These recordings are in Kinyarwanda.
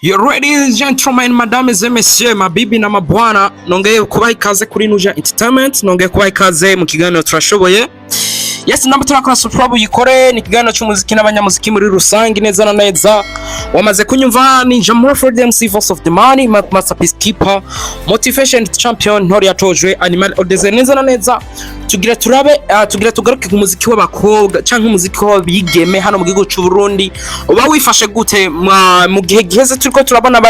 Ladies and gentlemen, mesdames et messieurs, mabibi na mabwana, nongeye kubaha ikaze kuri Nuja Entertainment, nongeye kubaha ikaze mu kiganiro turashoboye. Yes, namba turakora subscribe uyikore, ni kiganiro cy'umuziki n'abanyamuziki muri rusange neza na neza. Wamaze kunyumva ni Jamhuri for the MC Voice of the Money, Masterpiece Keeper, Motivation Champion, Ntore yatojwe, Animal Odeze neza na neza. Tugira tugaruke ku muziki w'abakobwa canke umuziki w'abigeme hano mu gihugu cy'u Burundi. Uba wifashe gute mu gihe giheze turiko turabona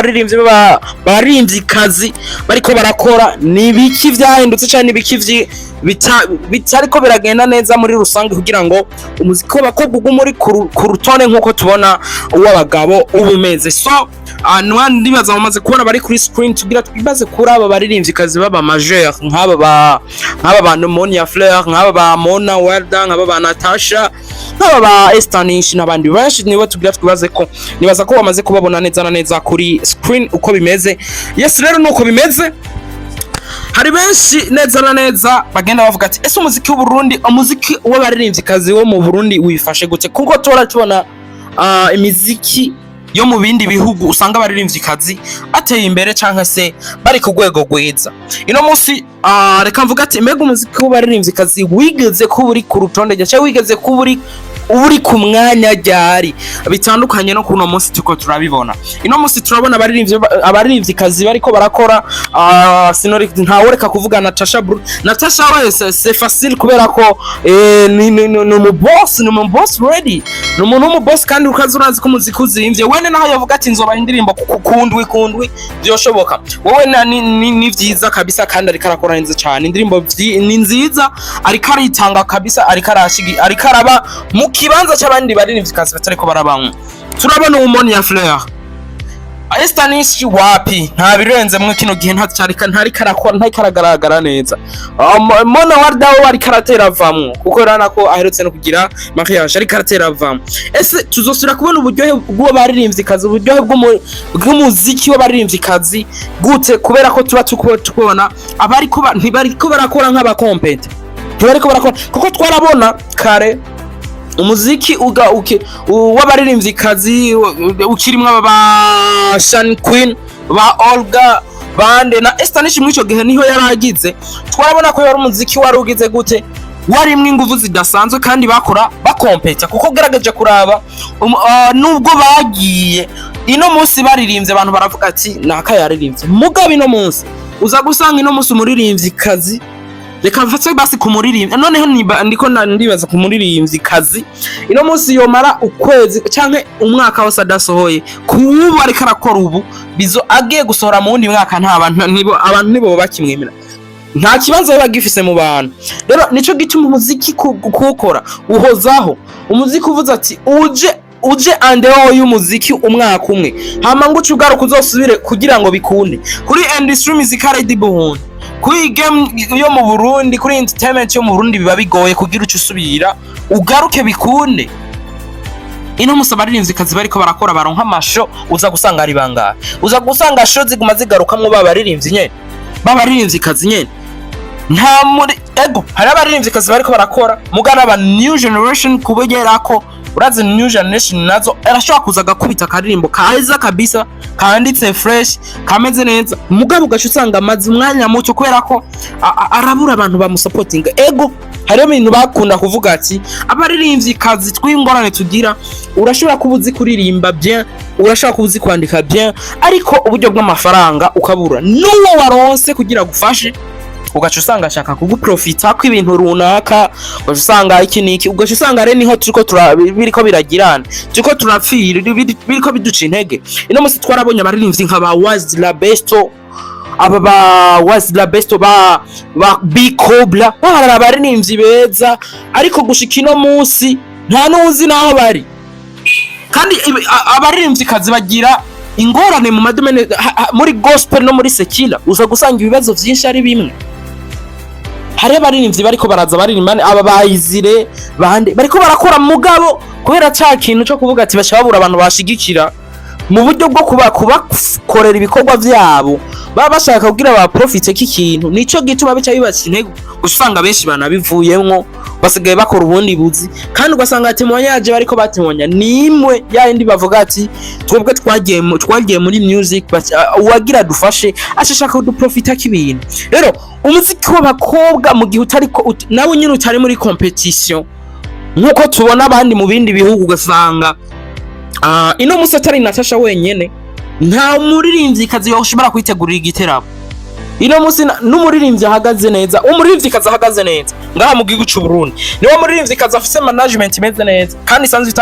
Baririmvyikazi bariko barakora ni biki vyahindutse cyane biki bitariko biragenda neza muri rusange kugira ngo umuziki w'abakobwa ugumuri ku rutone nkuko tubona uw'abagabo ubumeze. So ndibaza bamaze kubona bari kuri screen tugira twibaze kuri aba baririmvyikazi baba majeur nk'aba ba Monia Fleur, nk'aba ba Mona Werda, nk'aba ba Natasha, nk'aba ba Estanish n'abandi benshi nibo tugira twibaze ko nibaza ko bamaze kubabona neza na neza kuri screen uko bimeze. Yes, rero nuko bimeze. Hari benshi neza na neza bagenda bavuga ati ese umuziki w'u Burundi, umuziki w'abaririmvyikazi wo mu Burundi wifashe gute? Kuko tubona imiziki yo mu bindi bihugu usanga baririmvyikazi ateye imbere canke se bari ku rwego rwiza. Ino munsi reka mvuga ati mbega umuziki w'abaririmvyikazi wigeze ko buri ku rutonde cyangwa wigeze ko uri ku mwanya ryari bitandukanye no kuno munsi tuko turabibona. Ino munsi turabona abaririmvyikazi bariko barakora sinori ntaworeka kuvuga Natasha wese c'est facile kubera ko no boss ready no muntu mu boss kandi ukazurazi ko umuziki uzimvye wene naho yavuga ati nzoba indirimbo kundwi byoshoboka wowe ni vyiza kabisa kandi ari karakora neza cyane indirimbo ni nziza ari karitanga kabisa ari karaba mu kibanza cy'abandi baririmvyikazi batariko barabanywa. Turabona Monia Fleur Estanish wapi nta birenze mu kino gihe ntari karagaragara neza. Mona Warda wari karatera vamwe kuko rana ko aherutse no kugira mariage ari karatera vamwe. Ese tuzosura kubona uburyohe bwo baririmvyikazi, uburyohe bw'umuziki w'abaririmvyikazi gute kubera ko tuba tukubona ntibariko barakora nk'abakompete, ntibariko barakora kuko twarabona kare umuziki w'abaririmvyikazi ukirimwe aba Shan Queen ba Olga bande na Estanish mwico gihe niho yaragize twarabona ko yari umuziki warugize gute warimwe ingufu zidasanzwe kandi bakora bakompeta kuko garageje kuraba nubwo bagiye ino munsi baririmbye abantu baravuga ati naka yaririmbye mugabo ino munsi uza gusanga ino munsi umuririmvyikazi reka mfatse basi kumuririmvya noneho ndiko ndibaza kumuririmvyikazi ino munsi yomara ukwezi canke umwaka wose adasohoye kubu ari karakora ubu bizo agiye gusohora mu wundi mwaka abantu nibo bakimwemera nta kibanza biba gifise mu bantu. Rero nico gituma umuziki kukora uhozaho umuziki uvuze ati uje andeo y'umuziki umwaka umwe hama ngo ugaruka uzosubire kugira ngo bikunde kuri industry musicale d'Iburundi kuri game yo mu Burundi kuri entertainment yo mu Burundi biba bigoye kugira ucu usubira ugaruke bikunde. Ino musabaririmvyikazi bariko barakora baronka amasho uza gusanga ari bangahe, uza gusanga show ziguma zigarukamwe b'abaririmvyikazi nyene nta muri ego hari abaririmvyikazi bariko barakora mugana aba new generation kubegera ko urazi new generation nazo arashobora kuza gakubita karirimbo kaza kabisa kanditse fresh kameze neza mugabo ugacu usanga amazi umwanya muto kubera ko arabura abantu bamusupportinga. Ego hariyo ibintu bakunda kuvuga ati abaririmvyikazi tw'ingorane tugira urashobora kubuzi kuririmba bien, urashobora kubuzi kwandika bien ariko uburyo bw'amafaranga ukabura n'uwo waronse kugira gufashe ugacu usanga ashaka kuguprofita ko ibintu runaka ugacu usanga iki niki ugacu usanga re niho turiko biriko biragirana turiko turapfira biriko biduca intege. Ino munsi twarabonye abaririmbyi nk'aba Was La Besto ba Bikobla bahara abaririmbyi beza ariko gushika ino munsi nta nuzi naho bari kandi abaririmvyikazi bagira ingorane mu madomene muri gospel no muri secular uza gusanga ibibazo vyinshi ari bimwe. Hari abaririmbyi bariko baraza baririmbane aba bayizire bande bariko barakora mugabo kubera ca kintu cyo kuvuga ati bashabura abantu bashigikira mu buryo bwo kubakorera ibikorwa vyabo baba bashaka kugira ba profite k'ikintu nico gituma bica bibaca intego usanga benshi banabivuyemwo basigaye bakora ubundi buzi kandi ugasanga témoignage bariko batemonya nimwe yindi bavuga ati twebwe twagiye muri music uwagira dufashe ashaka kuduprofita kibintu. Rero umuziki w'abakobwa mu gihe utariko nawe nyine utari muri competition nkuko tubona abandi mu bindi bihugu ugasanga ino musi atari Natasha wenyene nta muririmvyikazi yoshobora kwitegurira igiteramo. Ino musi n'umuririmbyi ahagaze neza, umuririmvyikazi ahagaze neza ngaha mu gihugu cy'u Burundi niwe muririmvyikazi afise management imeze neza kandi isanzwe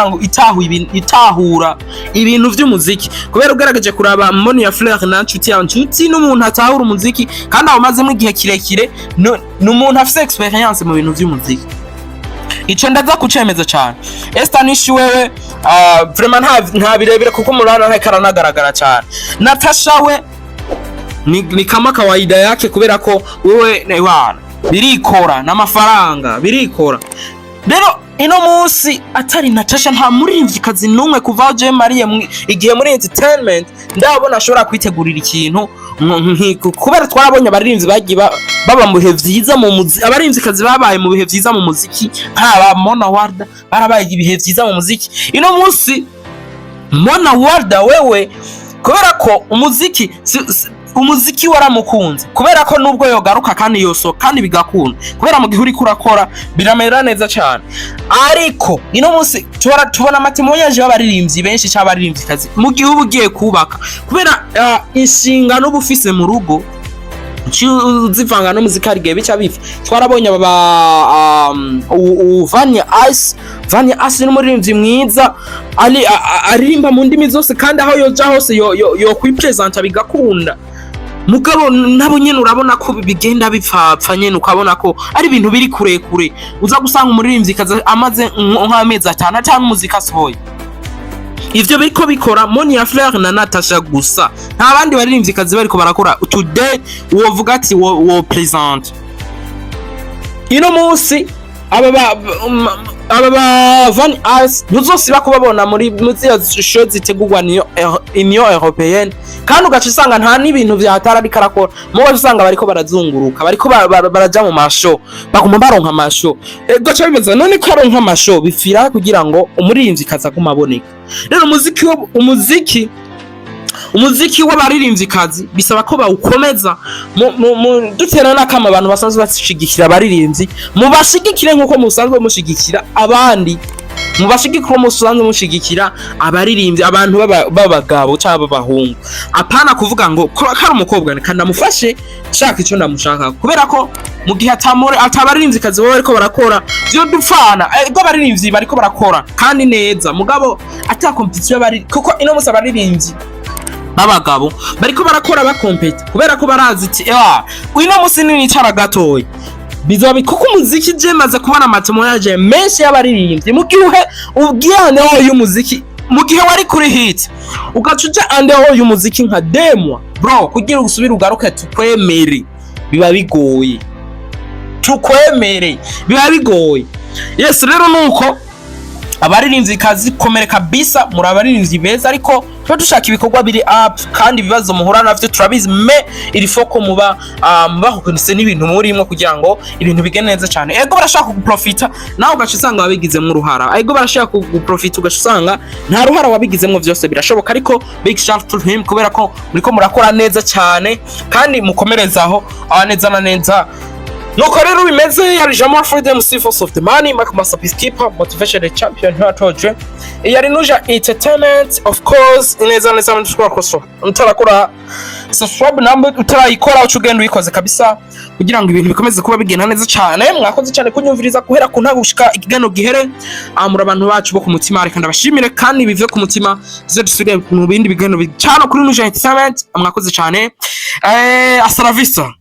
itahura ibintu vy'umuziki, kubera ugaragaje kuraba Moni ya Fleur na Nshuti n'umuntu atahura umuziki kandi awumaze mu gihe kirekire n'umuntu afise experience mu bintu vy'umuziki. Ico ndaza kucemeza cyane. Estanish wewe vraiment nta birebire kuko murana ntakaranagaragara cyane. Natasha we ni kama kawaida yake kubera ko wewe wana birikora n'amafaranga birikora. Rero ino munsi atari Natasha nta muririmvyikazi numwe kuva je Marie igihe muri entertainment ndabona ashobora kwitegurira ikintu kubera twarabonye abaririmbyi bagiye baba mu bihe vyiza mu muziki, abaririmbikazi babaye mu bihe vyiza mu muziki nk'aba Mona Warda barabaye ibihe vyiza mu muziki. Ino munsi Mona Warda wewe kubera ko umuziki waramukunze kubera ko nubwo yogaruka kandi yoso kandi bigakunda kubera mu gihe uri kurakora biramera neza cyane. Ariko ino munsi tubona amatémoignage y'abaririmbyi benshi cy'abaririmbikazi mu gihe ugiye kubaka kubera inshingano bufise mu rugo zivanga no muzika rigiye bica bifa. Twarabonye Vanya Ice n'umuririmbyi mwiza aririmba mu ndimi zose kandi aho yoja hose yo kwipresenta bigakunda. Mugabo nabo nyene urabona ko bigenda bipfapfa nyene ukabona ko ari ibintu biri kure uza gusanga umuririmvyikazi amaze nk'amezi 5 atanu muzika sohoye. Ivyo biriko bikora Moni ya Fleur na Natasha gusa nta bandi baririmvyikazi bariko barakora today wovuga ati wo present. Ino munsi aba Van Ice ntuzosiba kubabona muri muziya show zitegurwa Union Européenne kandi ugaca usanga nta n'ibintu vyahatara bikarakora muwe usanga bariko barazunguruka bariko baraja mu masho baguma baronka amasho gaca bimeze none ko aronka amasho bifira kugira ngo umuririmvyikazi agumaboneka. Rero umuziki w'abaririmbvyikazi bisaba ko bawukomeza dutera nakama abantu basanzwe bashigikira abaririmbyi mubashigikire nkuko musanzwe mushigikira abandi mubashigikira musanzwe mushigikira abaririmbyi abantu babagabo cyangwa babahungu. Apana kuvuga ngo kari umukobwa kandi amufashe shaka icyo ndamushaka kubera ko mu gihe atabaririmbvyikazi bo bariko barakora byo dupfana ego abaririmbyi bariko barakora kandi neza mugabo ata competition bari kuko ino musa abaririmbyi babagabo bariko barakora bakompeta kubera ko barazi ati uno musi nicara gatoya bizoba kuko umuziki je maze kubona amatémoignage menshi y'abaririmbyi mu gihe ubwiyane y'umuziki mu gihe wari kuri hit ugacuja ande y'umuziki nka demwa bro kugira usubira ugaruke tukwemere biba bigoye yes. Rero nuko abaririmbvyikazi komere kabisa muri abaririmbyi beza ariko twa dushaka ibikorwa biri up kandi bibazo muhura navyo turabizi iri foko muba bahukunise n'ibintu murimo kugira ngo ibintu bigene neza cyane. Ego barashaka kuprofita naho ugacusanga wabigizemo uruhara, ego barashaka kuprofita ugacusanga nta ruhara wabigizemo. Vyose birashoboka ariko big shout to him kubera ko muriko murakora neza cyane kandi mukomerezaho neza na neza. Nuko rero bimeze yari Jamal Freedom Force of the Money Master Peacekeeper Motivation Champion Hatoje yari nuja entertainment of course ineza mutarakora subscribe number utarayikora ucugenda uyikoze kabisa kugira ngo ibintu bikomeze kuba bigenda neza cyane. Mwakoze cyane kunyumviriza guhera ku ntagushika ikigano gihere amura abantu bacu bo ku mutima reka ndabashimire kandi bive ku mutima zo dusubire mu bindi bigano cyane kuri nuja entertainment. Mwakoze cyane hasta la vista.